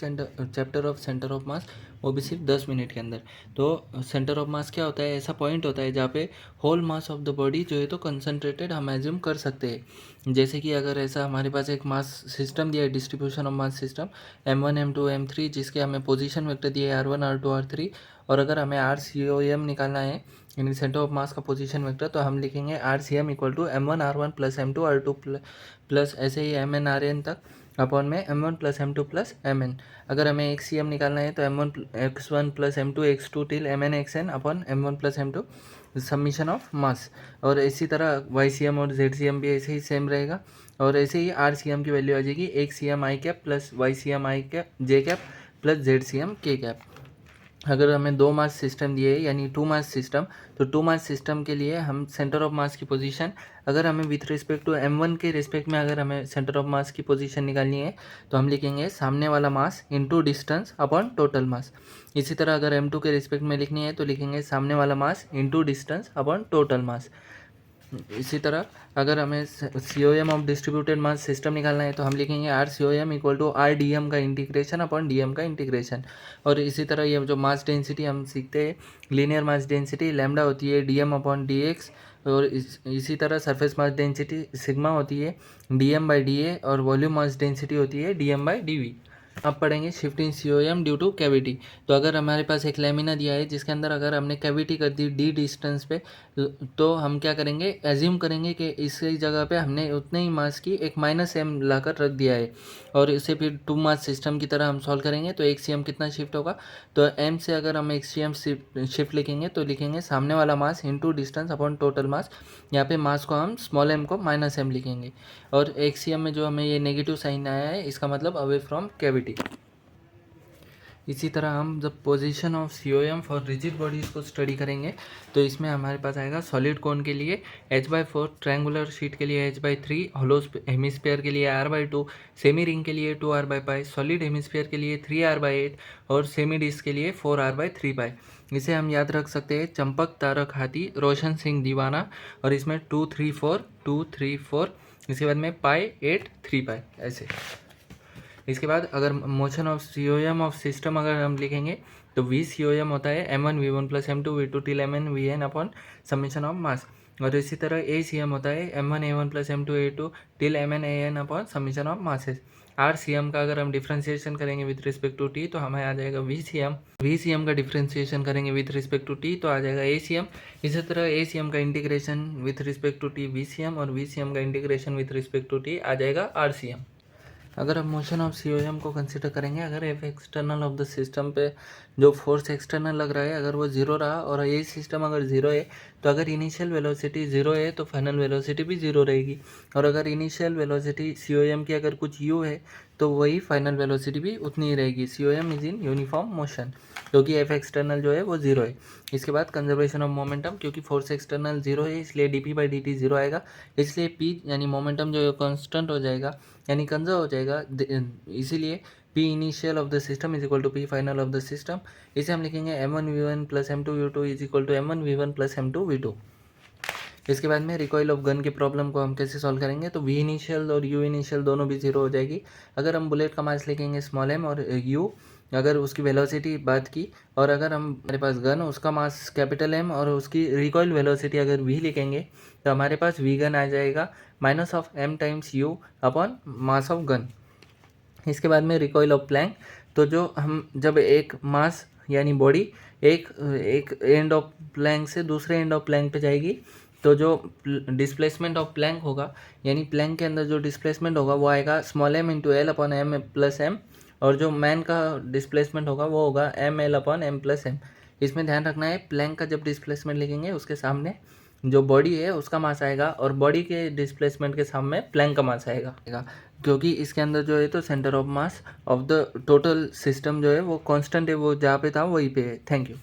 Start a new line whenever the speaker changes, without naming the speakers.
Chapter of centre of mass, वो भी सिर्फ 10 मिनट के अंदर। तो सेंटर ऑफ मास क्या होता है? ऐसा पॉइंट होता है जहाँ पे whole mass of the body जो है तो कंसनट्रेटेड हम एज्यूम कर सकते हैं। जैसे कि अगर ऐसा हमारे पास एक मास सिस्टम दिया है, distribution of mass system M1 M2 M3, जिसके हमें पोजीशन वेक्टर दिए R1 R2 R3, और अगर हमें RCOM निकालना है यानी सेंटर ऑफ मास का पोजीशन वेक्टर, तो हम लिखेंगे RCM equal to M1 R1 plus M2 R2 plus ऐसे ही MN RN तक अपॉन में M1 plus M2 plus MN। अगर हमें एक CM निकालना है तो M1 X1 plus M2 X2 till MN XN upon M1 plus M2 summation of mass. और इसी तरह YCM और ZCM भी ऐसे ही सेम रहेगा। और ऐसे ही RCM की वैल्यू आ जाएगी एक CM I cap plus YCM I cap J cap plus ZCM K cap. अगर हमें दो मास सिस्टम दिए यानी टू मास सिस्टम, तो टू मास सिस्टम के लिए हम सेंटर ऑफ मास की पोजीशन, अगर हमें विथ रिस्पेक्ट टू M1 के रिस्पेक्ट में अगर हमें सेंटर ऑफ मास की पोजीशन निकालनी है तो हम लिखेंगे सामने वाला mass into distance upon total mass. इसी तरह अगर M2 के रिस्पेक्ट में लिखनी है तो लिखेंगे सामने वाला mass into distance upon total mass. इसी तरह अगर हमें COM of distributed mass system निकालना है तो हम लिखेंगे RCOM इक्वल टू RDM का इंटीग्रेशन अपॉन DM का इंटीग्रेशन। और इसी तरह ये जो मास डेंसिटी हम सीखते हैं, लीनियर मास डेंसिटी लैम्डा होती है DM अपॉन DX, और इसी तरह सरफेस मास डेंसिटी सिग्मा होती है DM/dA, और वॉल्यूम मास डेंसिटी होती है DM/dV। अब पढ़ेंगे shift in COM due two cavity. तो अगर हमारे पास एक लेमिना दिया है जिसके अंदर अगर हमने कैविटी कर दी D डिस्टेंस पे, तो हम क्या करेंगे, एज्यूम करेंगे कि इसी जगह पे हमने उतने ही मास की एक -m लाकर रख दिया है, और इसे फिर टू मास सिस्टम की तरह हम सॉल्व करेंगे। तो एक CM कितना शिफ्ट होगा, तो M से अगर हम एक CM शिफ्ट लिखेंगे तो लिखेंगे सामने वाला mass into distance upon total mass. यहाँ पे मास को हम स्मॉल m को -m लिखेंगे, और एक CM में जो हमें ये नेगेटिव साइन आया है इसका मतलब अवे फ्रॉम कैविटी। इसी तरह हम जब position of COM for rigid bodies को स्टडी करेंगे तो इसमें हमारे पास आएगा सॉलिड कोन के लिए H/4, ट्रायंगुलर शीट के लिए H/3, होलो हेमिस्फीयर के लिए R/2, सेमी रिंग के लिए 2R/π, सॉलिड हेमिस्फीयर के लिए 3R/8 और सेमी डिस्क के लिए 4R/3π। इसे हम याद रख सकते हैं चंपक तारक हाथी रोशन सिंह दीवाना, और इसमें 2 3 4 इसके बाद में पाई 8 3π ऐसे। इसके बाद अगर motion of COM of system अगर हम लिखेंगे तो VCOM होता है M1 V1 plus M2 V2 till MN VN upon summation of mass. और इसी तरह ACM होता है M1 A1 plus M2 A2 till MN AN upon summation of masses. RCM का अगर हम डिफ्रेंशिएशन करेंगे विथ रिस्पेक्ट टू T तो हमें आ जाएगा VCM का डिफ्रेंशिएशन करेंगे विथ रिस्पेक्ट टू T तो आ जाएगा ACM। इसी तरह ACM का integration with respect to T VCM, और VCM का integration with respect to T आ जाएगा RCM। अगर हम मोशन ऑफ COM को कंसिडर करेंगे, अगर F external of the system पे जो फोर्स एक्सटर्नल लग रहा है अगर वो जीरो रहा, और ये सिस्टम अगर जीरो है, तो अगर इनिशियल वेलोसिटी जीरो है तो फाइनल वेलोसिटी भी जीरो रहेगी। और अगर इनिशियल वेलोसिटी COM की अगर कुछ u है तो वही फाइनल वेलोसिटी भी उतनी ही रहेगी। COM is in uniform motion, क्योंकि F एक्सटर्नल जो है वो जीरो है। इसके बाद कंजर्वेशन ऑफ मोमेंटम, क्योंकि फोर्स एक्सटर्नल जीरो है इसलिए dp/dt जीरो आएगा, इसलिए P यानी मोमेंटम जो है कॉन्स्टेंट हो जाएगा यानी कंजर्व हो जाएगा, इसीलिए P initial of the system is equal to P final of the system. इसे हम लिखेंगे M1 V1 plus M2 V2 is equal to M1 V1 plus M2 V2। इसके बाद में रिकॉइल ऑफ गन के प्रॉब्लम को हम कैसे सॉल्व करेंगे, तो V इनिशियल और U इनिशियल दोनों भी जीरो हो जाएगी। अगर हम बुलेट का मास लिखेंगे स्मॉल m और U अगर उसकी वेलोसिटी बात की, और अगर हम हमारे पास गन उसका मास कैपिटल M और उसकी रिकॉइल वेलोसिटी अगर V लिखेंगे तो हमारे पास V गन आ जाएगा -m times U upon mass of gun. इसके बाद में रिकॉइल ऑफ प्लैंक, तो जो हम जब एक मास यानी बॉडी एक एंड ऑफ प्लैंक से दूसरे एंड ऑफ प्लैंक पे जाएगी, तो जो डिस्प्लेसमेंट ऑफ प्लैंक होगा यानी प्लैंक के अंदर जो डिस्प्लेसमेंट होगा वो आएगा small m into L upon m plus m, और जो मैन का डिस्प्लेसमेंट होगा वो होगा ml upon m plus m। इसमें ध्यान रखना है प्लैंक का जब डिस्प्लेसमेंट लिखेंगे उसके सामने जो बॉडी है उसका मास आएगा, और बॉडी के डिस्प्लेसमेंट के सामने प्लैंक का मास आएगा, क्योंकि इसके अंदर जो है तो centre of mass of the total system जो है वो कांस्टेंट है, वो जहाँ पे था वहीं पे है। Thank you.